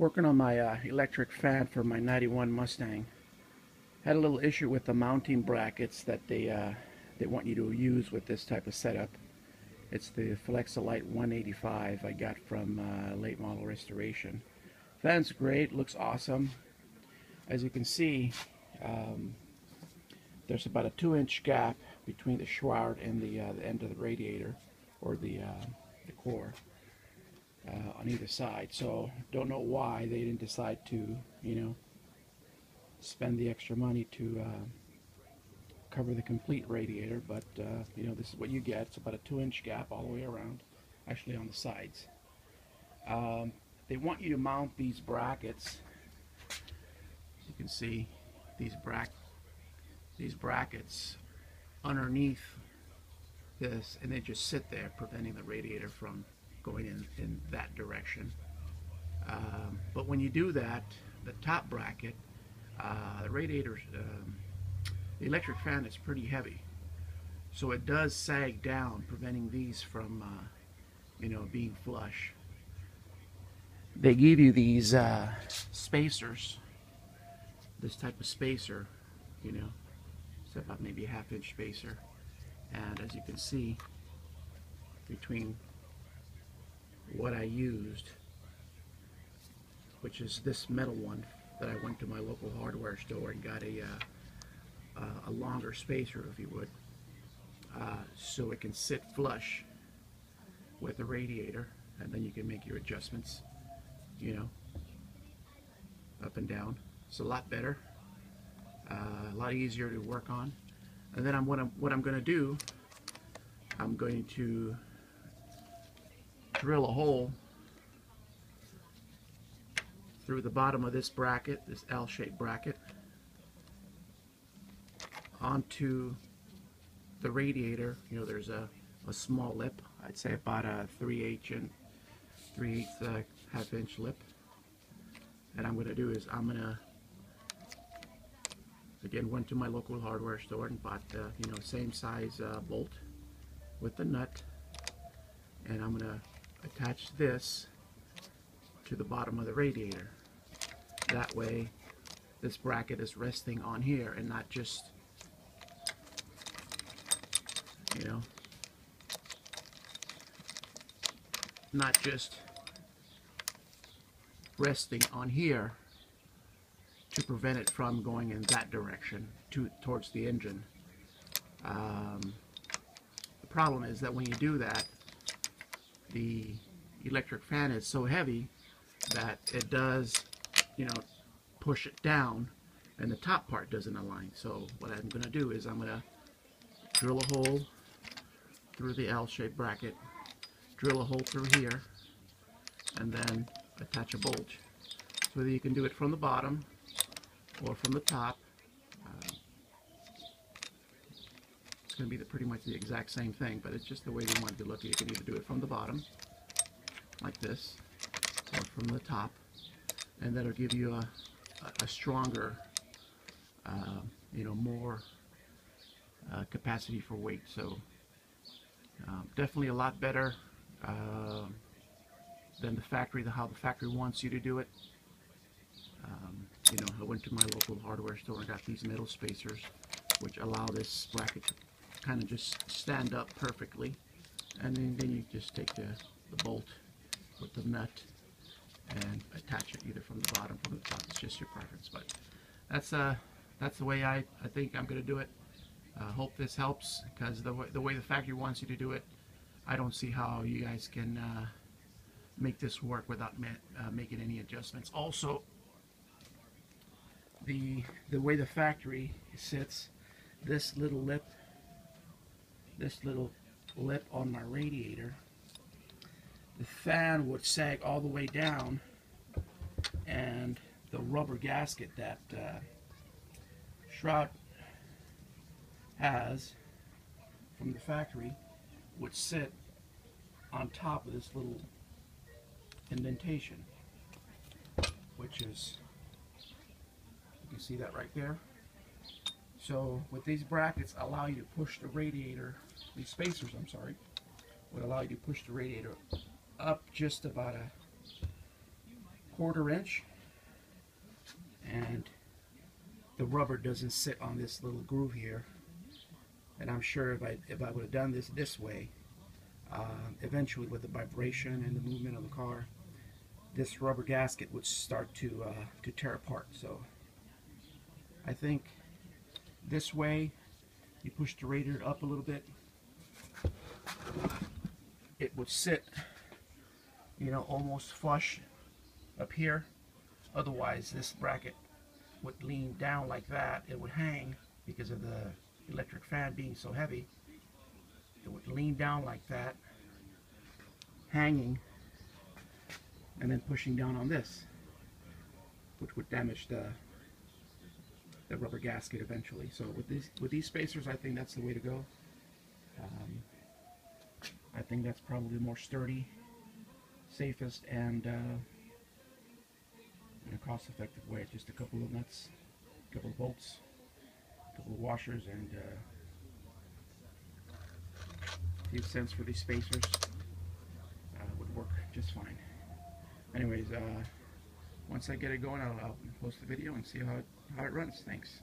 Working on my electric fan for my '91 Mustang. Had a little issue with the mounting brackets that they want you to use with this type of setup. It's the Flex-a-lite 185 I got from Late Model Restoration. Fan's great, looks awesome. As you can see, there's about a 2-inch gap between the shroud and the end of the radiator, or the core, on either side. So don't know why they didn't decide to, spend the extra money to cover the complete radiator, but this is what you get. It's about a 2-inch gap all the way around, actually on the sides. They want you to mount these brackets. As you can see, these brackets underneath this, and they just sit there, preventing the radiator from going in that direction. But when you do that, the top bracket, the radiator, the electric fan is pretty heavy, so it does sag down, preventing these from being flush. They give you these spacers, this type of spacer, it's about maybe a 1/2-inch spacer, and as you can see, between what I used, which is this metal one that I went to my local hardware store and got a longer spacer, if you would, so it can sit flush with the radiator, and then you can make your adjustments, up and down. It's a lot better, a lot easier to work on. And then what I'm going to do, I'm going to drill a hole through the bottom of this bracket, this L-shaped bracket, onto the radiator. There's a small lip, I'd say about a 3/8 1/2-inch lip. And I'm going to do is again, went to my local hardware store and bought same size bolt with the nut, and I'm going to attach this to the bottom of the radiator. That way this bracket is resting on here and not just resting on here to prevent it from going in that direction towards the engine. The problem is that when you do that, the electric fan is so heavy that it does push it down, and the top part doesn't align. So what I'm going to do is I'm going to drill a hole through the L-shaped bracket, drill a hole through here, and then attach a bolt. So whether you can do it from the bottom or from the top, it's going to be pretty much the exact same thing, but it's just the way you want it to look. You can either do it from the bottom, like this, or from the top, and that'll give you a stronger, more capacity for weight. So definitely a lot better than the factory, how the factory wants you to do it. I went to my local hardware store and got these metal spacers, which allow this bracket to kind of just stand up perfectly, and then you just take the bolt with the nut and attach it either from the bottom or from the top. It's just your preference, but that's the way I think I'm going to do it. Hope this helps, because the way the factory wants you to do it, I don't see how you guys can make this work without making any adjustments. Also, the way the factory sits, this little lip on my radiator, the fan would sag all the way down, and the rubber gasket that shroud has from the factory would sit on top of this little indentation, which is, you can see that right there. So with these brackets, allow you to push the radiator, these spacers, I'm sorry, would allow you to push the radiator up just about a 1/4 inch, and the rubber doesn't sit on this little groove here. And I'm sure if I would have done this way, eventually with the vibration and the movement of the car, this rubber gasket would start to tear apart. So I think this way, you push the radiator up a little bit, it would sit, you know, almost flush up here. Otherwise, this bracket would lean down like that. It would hang because of the electric fan being so heavy. It would lean down like that, hanging, and then pushing down on this, which would damage the rubber gasket eventually. So with these spacers, I think that's the way to go. I think that's probably the more sturdy, safest, and in a cost-effective way. Just a couple of nuts, a couple of bolts, a couple of washers, and a few cents for these spacers would work just fine. Anyways, once I get it going, I'll post the video and see how it runs. Thanks.